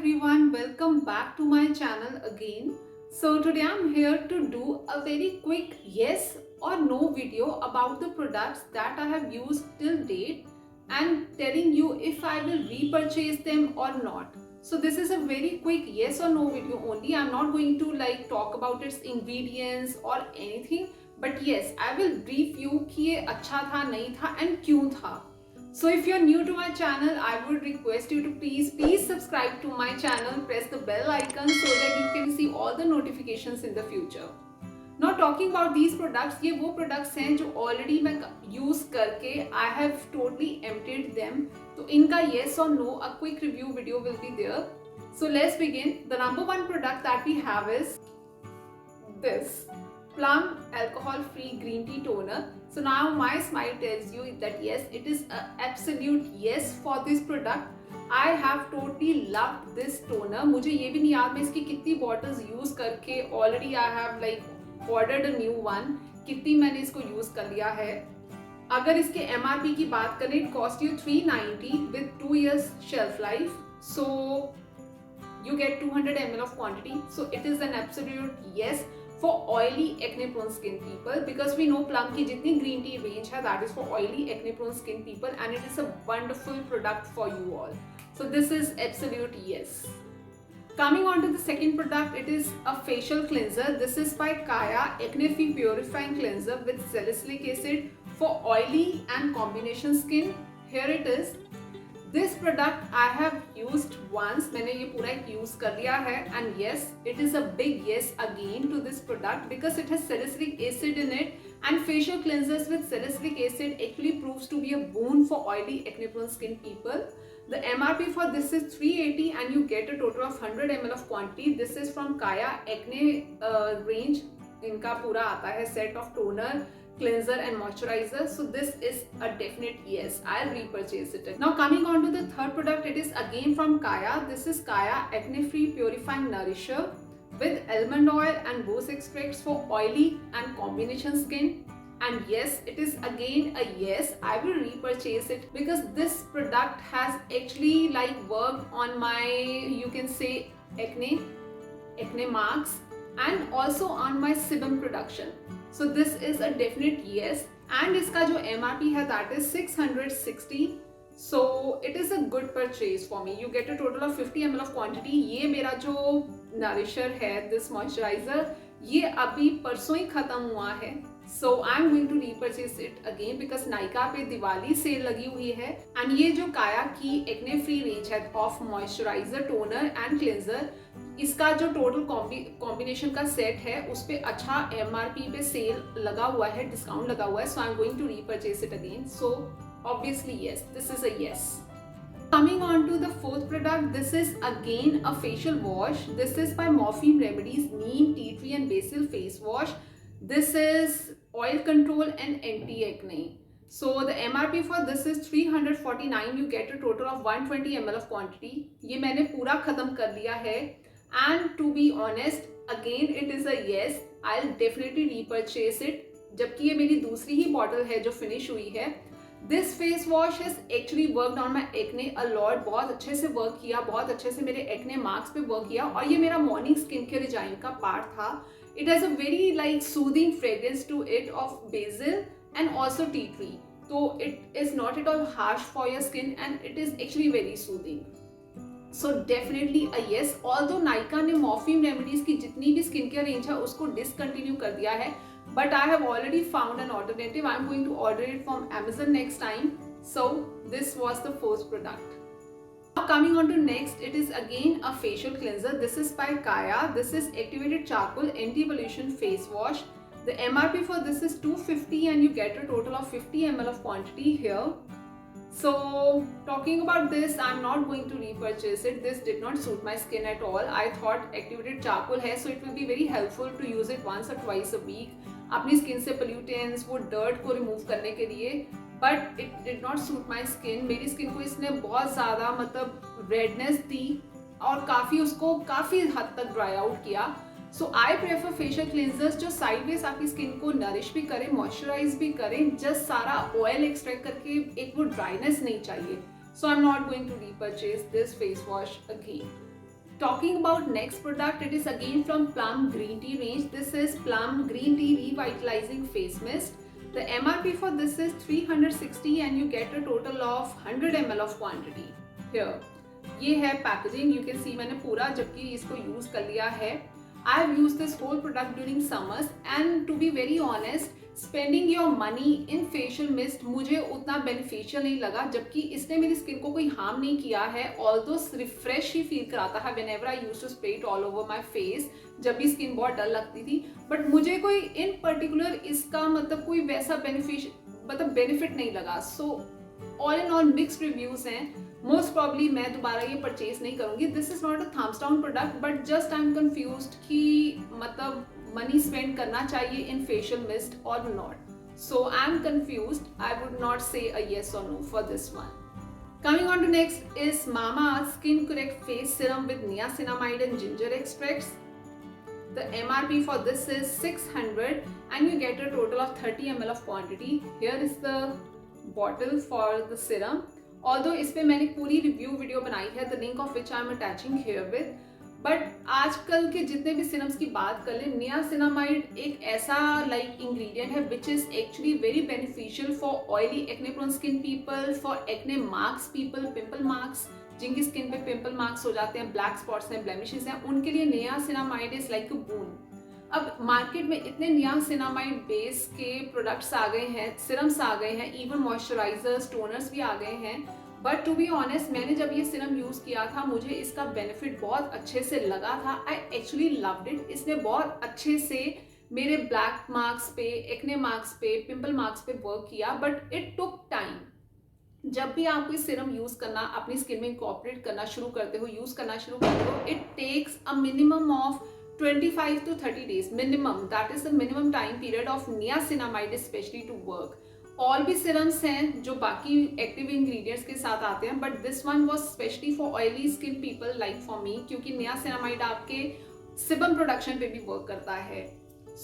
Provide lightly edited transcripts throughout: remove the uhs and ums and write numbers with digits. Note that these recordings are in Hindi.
everyone, welcome back to my channel again. So today I'm here to do a very quick yes or no video about the products that I have used till date and telling you if I will repurchase them or not. So this is a very quick yes or no video only. I'm not going to talk about its ingredients or anything, but yes, I will brief you कि ये अच्छा था नहीं था and क्यों था. So if you're new to my channel, I would request you to please subscribe to my channel, press the bell icon so that you can see all the notifications in the future. Now talking about these products, ये वो products हैं जो already मैं use करके I have totally emptied them. तो इनका yes or no, a quick review video will be there. So let's begin. The number one product that we have is this Plum alcohol free green tea toner. So now my smile tells you that yes, it is an absolute yes for this product. I have totally loved this toner. मुझे ये भी नहीं याद मैं इसकी कितनी bottles use करके already I have ordered a new one. कितनी मैंने इसको use कर लिया है. अगर इसके MRP की बात करें, it cost you $390 with 2 years shelf life. So you get 200 ml of quantity. So it is an absolute yes for oily acne prone skin people, because we know Plum की जितनी green tea range है that is for oily acne prone skin people, and it is a wonderful product for you all. So this is absolute yes. Coming on to the second product, it is a facial cleanser. This is by Kaya Acne Free Purifying Cleanser with salicylic acid for oily and combination skin. Here it is. This product I have used once. मैंने ये पूरा एक use कर लिया है, and yes, it is a big yes again to this product because it has salicylic acid in it, and facial cleansers with salicylic acid actually proves to be a boon for oily acne prone skin people. The MRP for this is $380 and you get a total of 100 ml of quantity. This is from Kaya Acne range. इनका पूरा आता है set of toner, cleanser and moisturizer. So this is a definite yes. I'll repurchase it. Now coming on to the third product, it is again from Kaya. This is Kaya Acne Free Purifying Nourisher with almond oil and rose extracts for oily and combination skin. And yes, it is again a yes. I will repurchase it because this product has actually worked on my, you can say, acne marks, and also on my sebum production. So this is a definite yes, and इसका जो MRP है that is $660. So it is a good purchase for me. You get a total of 50 ml of quantity. ये मेरा जो nourisher है, this moisturizer, ये अभी परसों ही खत्म हुआ है. So I'm going to repurchase it again because Nykaa पे दिवाली सेल लगी हुई है, and ये जो काया की एक्ने फ्री रेंज है of moisturiser, toner and cleanser, इसका जो टोटल कॉम्बिनेशन का सेट है उस पे अच्छा MRP पे सेल लगा हुआ है, डिस्काउंट लगा हुआ है. So I'm going to repurchase it again. So obviously yes, this is a yes. Coming on to the fourth product, this is again a facial wash. This is by Morphine Remedies Neem, Tea Tree and Basil Face Wash. This is oil control and anti-acne. So the MRP for this is $349. You get a total of 120 ml of quantity. ये मैंने पूरा खत्म कर लिया है. And to be honest, again it is a yes. I'll definitely repurchase it. जबकि ये मेरी दूसरी ही बॉटल है जो फिनिश हुई है. This face wash has actually worked on my acne a lot. बहुत अच्छे से वर्क किया, बहुत अच्छे से मेरे एक्ने मार्क्स पे वर्क किया, और ये मेरा मॉर्निंग स्किन केयर रिजाइन का पार्ट था. It has a very soothing fragrance to it of basil and also tea tree. So it is not at all harsh for your skin and it is actually very soothing. So definitely a yes. Although Nykaa ने Morphine Remedies की जितनी भी स्किन केयर रेंज है उसको डिसकंटिन्यू कर दिया है, but I have already found an alternative. I'm going to order it from Amazon next time. So this was the first product. Now coming on to next, it is again a facial cleanser. This is by Kaya. This is activated charcoal anti-pollution face wash. The MRP for this is $250 and you get a total of 50 ml of quantity here. So talking about this, I'm not going to repurchase it. This did not suit my skin at all. I thought activated charcoal है, so it will be very helpful to use it once or twice a week. अपनी स्किन से pollutants, वो dirt को remove करने के लिए. But it did not suit my skin. मेरी स्किन को इसने बहुत ज़्यादा redness दी और काफ़ी हद तक dry out किया. So I prefer facial cleansers जो sideways आपकी स्किन को nourish भी करें, moisturize भी करें, just सारा oil extract करके एक वो dryness नहीं चाहिए. So I'm not going to repurchase this face wash again. Talking about next product, it is again from Plum Green Tea range. This is Plum Green Tea Revitalizing Face Mist. The MRP for this is 360 and you get a total of 100 ml of quantity. Here, ये है पैकेजिंग. यू कैन सी मैंने पूरा जबकि इसको यूज कर लिया है. I have use this whole product during summers and to be very honest, spending your money in facial mist मुझे उतना बेनिफिशियल नहीं लगा, जबकि इसने मेरी स्किन को कोई हार्म नहीं किया है. ऑल्दो रिफ्रेश ही फील कराता है whenever I use to spray it all over my face, जब भी स्किन बहुत डल लगती थी. बट मुझे कोई इन पर्टिकुलर इसका मतलब कोई वैसा बेनिफिट नहीं लगा. So all in all mixed reviews हैं. मोस्ट प्रॉब्ली मैं दोबारा ये परचेज नहीं करूंगी. This is not a thumbs down product, but just I am confused कि मतलब मनी स्पेंड करना चाहिए in facial mist or not. So I am confused. I would not say a yes और no for this one. Coming on to next is Mamaearth Skin Correct Face Serum with Niacinamide and Ginger Extracts. The MRP for this is 600 and you get a total of 30 ml of quantity. Here is the bottle for the serum. Although इस पे मैंने पूरी रिव्यू वीडियो बनाई है, the link of which I am attaching here with. But आजकल के जितने भी सिरम्स की बात कर लें, नियासिनामाइड एक ऐसा इंग्रेडिएंट है which is actually very beneficial for oily acne prone skin people, for acne marks people, pimple marks, जिनकी स्किन पे पिंपल मार्क्स हो जाते हैं, ब्लैक स्पॉट्स हैं, ब्लेमिशेस हैं, उनके लिए नियासिनामाइड इज लाइक अ बून. अब मार्केट में इतने नियासिनामाइड बेस के प्रोडक्ट्स आ गए हैं, सिरम्स आ गए हैं, इवन मॉइस्चराइजर्स, टोनर्स भी आ गए हैं. बट टू बी ऑनेस्ट, मैंने जब ये सिरम यूज किया था मुझे इसका बेनिफिट बहुत अच्छे से लगा था. I actually loved it. इसने बहुत अच्छे से मेरे ब्लैक मार्क्स पे, एक्ने मार्क्स पे, पिंपल मार्क्स पे वर्क किया. But it took time. जब भी आप कोई सिरम यूज करना, अपनी स्किन में इंकॉर्पोरेट करना शुरू करते हो, यूज करना शुरू करते हो, it takes a minimum of 25 to 30 days minimum. That is the minimum time period of niacinamide especially to work. और भी सिरम्स हैं जो बाकी एक्टिव इंग्रेडिएंट्स के साथ आते हैं, but this one was specially for oily skin people like for me, क्योंकि नियासिनामाइड आपके सिबम प्रोडक्शन पे भी वर्क करता है.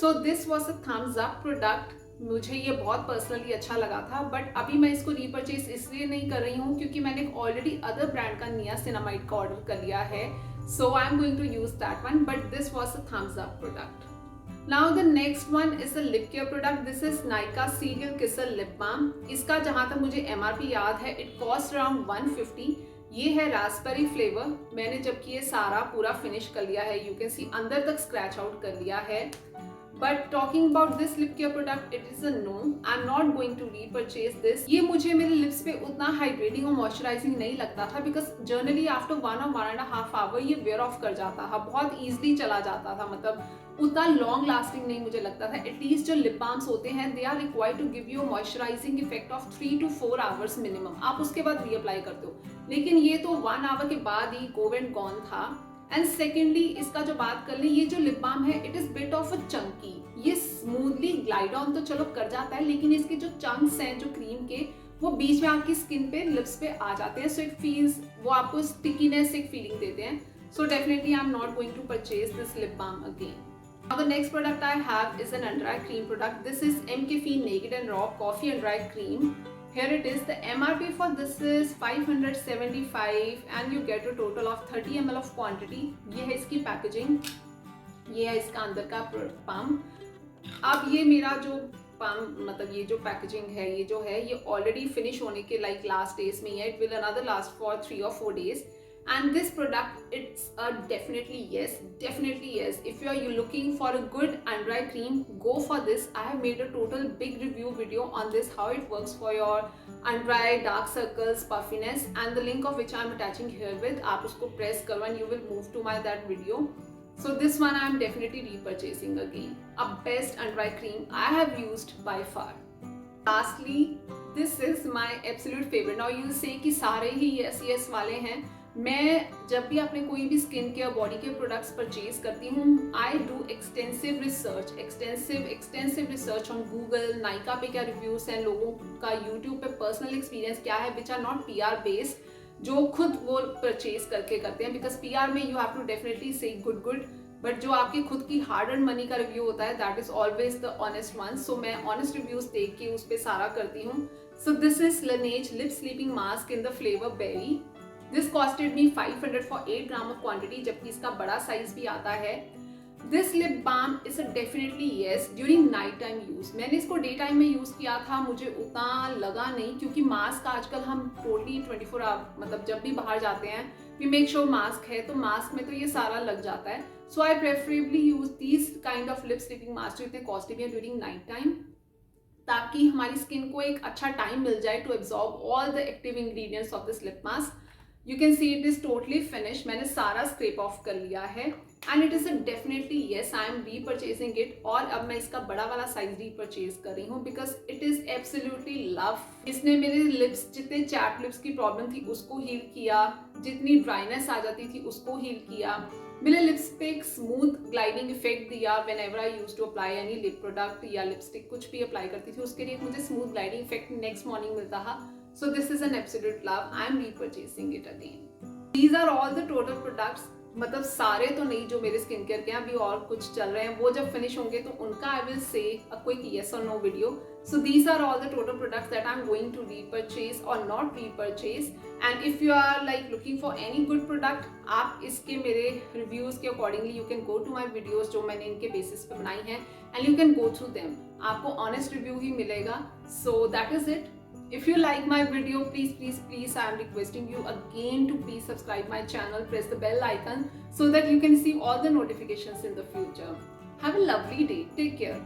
So this was a thumbs up product. मुझे ये बहुत पर्सनली अच्छा लगा था. बट अभी मैं इसको रीपरचेज इसलिए नहीं कर रही हूँ क्योंकि मैंने ऑलरेडी अदर ब्रांड का नियासिनामाइड का ऑर्डर कर लिया है. So I'm going to use that one, but this was a thumbs up product. Now the next one is a lip care product. This is Nykaa Serial Kisser Lip Balm. इसका जहाँ तक मुझे MRP याद है, it cost around 150. ये है रास्पबेरी फ्लेवर. मैंने जबकि ये सारा पूरा फिनिश कर लिया है, यू कैन सी अंदर तक स्क्रैच आउट कर लिया है. But talking about this lip care product, it is a no. I am not going to repurchase this. ये मुझे मेरे लिप्स पे उतना हाइड्रेटिंग और मॉइस्चराइजिंग नहीं लगता था, because generally after 1 or 1.5 hour ये वेयर ऑफ कर जाता था, बहुत ईजिली चला जाता था. मतलब उतना लॉन्ग लास्टिंग नहीं मुझे लगता था. एटलीस्ट जो लिप बाम्स होते हैं, they are required to give you moisturising effect of 3 to 4 hours minimum. आप उसके बाद रीअप्लाई करते हो, लेकिन ये तो 1 आवर के बाद ही गो एंड गॉन था. एंड सेकेंडली, इसका जो बात कर ले, ये जो लिप बाम है, it is bit of a Chunky. ये स्मूथली ग्लाइड ऑन तो चलो कर जाता है, लेकिन इसके जो चंक्स हैं जो क्रीम के, वो बीच में आपकी स्किन पे, लिप्स पे आ जाते हैं. सो इट फील्स, वो आपको स्टिकीनेस एक फीलिंग देते हैं. So definitely I am not going to purchase this lip balm again. Now the next product I have is an under eye cream product. This is MKF Naked and Raw Coffee Under Eye Cream. Here it is. The MRP for this is 575 and you get a total of 30 ml of quantity. ये है इसकी पैकेजिंग, ये है इसका अंदर का पम्प. अब ये मेरा जो पम्प, मतलब ये जो पैकेजिंग है, ये जो है, ये ऑलरेडी फिनिश होने के लास्ट डेज में है. It will another last for 3 or 4 days. And this product, it's a definitely yes. If you looking for a good under eye cream, go for this. I have made a total big review video on this, how it works for your under eye, dark circles, puffiness, and the link of which I am attaching here with. आप उसको press करो and you will move to that video. So this one I am definitely repurchasing again. A best under eye cream I have used by far. Lastly, this is my absolute favorite. Now you say कि सारे ही yes वाले हैं. मैं जब भी अपने कोई भी स्किन केयर, बॉडी के प्रोडक्ट्स परचेज करती हूँ, I do extensive research on Google, Nykaa पे क्या रिव्यूज हैं लोगों का, यूट्यूब पे पर्सनल एक्सपीरियंस क्या है, which are not PR based, जो खुद वो परचेज करके करते हैं. बिकॉज PR में you have to definitely say good, but जो आपकी खुद की हार्ड अर्न मनी का रिव्यू होता है, that is always the honest one. So मैं ऑनेस्ट रिव्यूज देख के उस पर सारा करती हूँ. So this is Laneige lip sleeping mask in the flavour berry. This costed me 500 for 8 gram of quantity, जबकि इसका बड़ा साइज भी आता है। This lip balm is a definitely yes during night time use. मैंने इसको डे टाइम में यूज किया था, मुझे उतना लगा नहीं, क्योंकि मास्क आजकल हम टोटली 24 आवर मतलब जब भी बाहर जाते हैं वी मेक श्योर मास्क है, तो मास्क में तो ये सारा लग जाता है। So I preferably use these kind of lip sleeping mask जो इतने कॉस्टली है ड्यूरिंग नाइट टाइम, ताकि हमारी स्किन को एक अच्छा टाइम मिल जाए to absorb all the active ingredients of this lip mask. You can see it is totally finish, मैंने सारा स्क्रैप ऑफ कर लिया है and it is a definitely yes I am repurchasing it. और अब मैं इसका बड़ा वाला साइज रीपरचेज कर रही हूँ because it is absolutely love. इसने मेरे लिप्स जितने चैप लिप्स की प्रॉब्लम थी उसको हील किया, जितनी ड्राइनेस आ जाती थी उसको हील किया, मेरे लिप्स पे एक स्मूथ ग्लाइडिंग इफेक्ट दिया। Whenever I use to apply any lip product या लिपस्टिक कुछ भी अप्लाई करती थी उसके लिए मुझे smooth gliding effect next morning मिलता था। So this is an absolute love, I am repurchasing it again. These are all the total products, मतलब सारे तो नहीं जो मेरे स्किन केयर के हैं, अभी और कुछ चल रहे हैं, वो जब फिनिश होंगे तो उनका I will say a quick yes और no video. So these are all the total products that I'm going to repurchase or not repurchase. And if you are like looking for any good product, आप इसके मेरे reviews के accordingly you can go to my videos जो मैंने इनके basis पे बनाई हैं and you can go through them. आपको honest review ही मिलेगा. So that is it. If you like my video, please I am requesting you again to please subscribe my channel, press the bell icon so that you can see all the notifications in the future. Have a lovely day. Take care.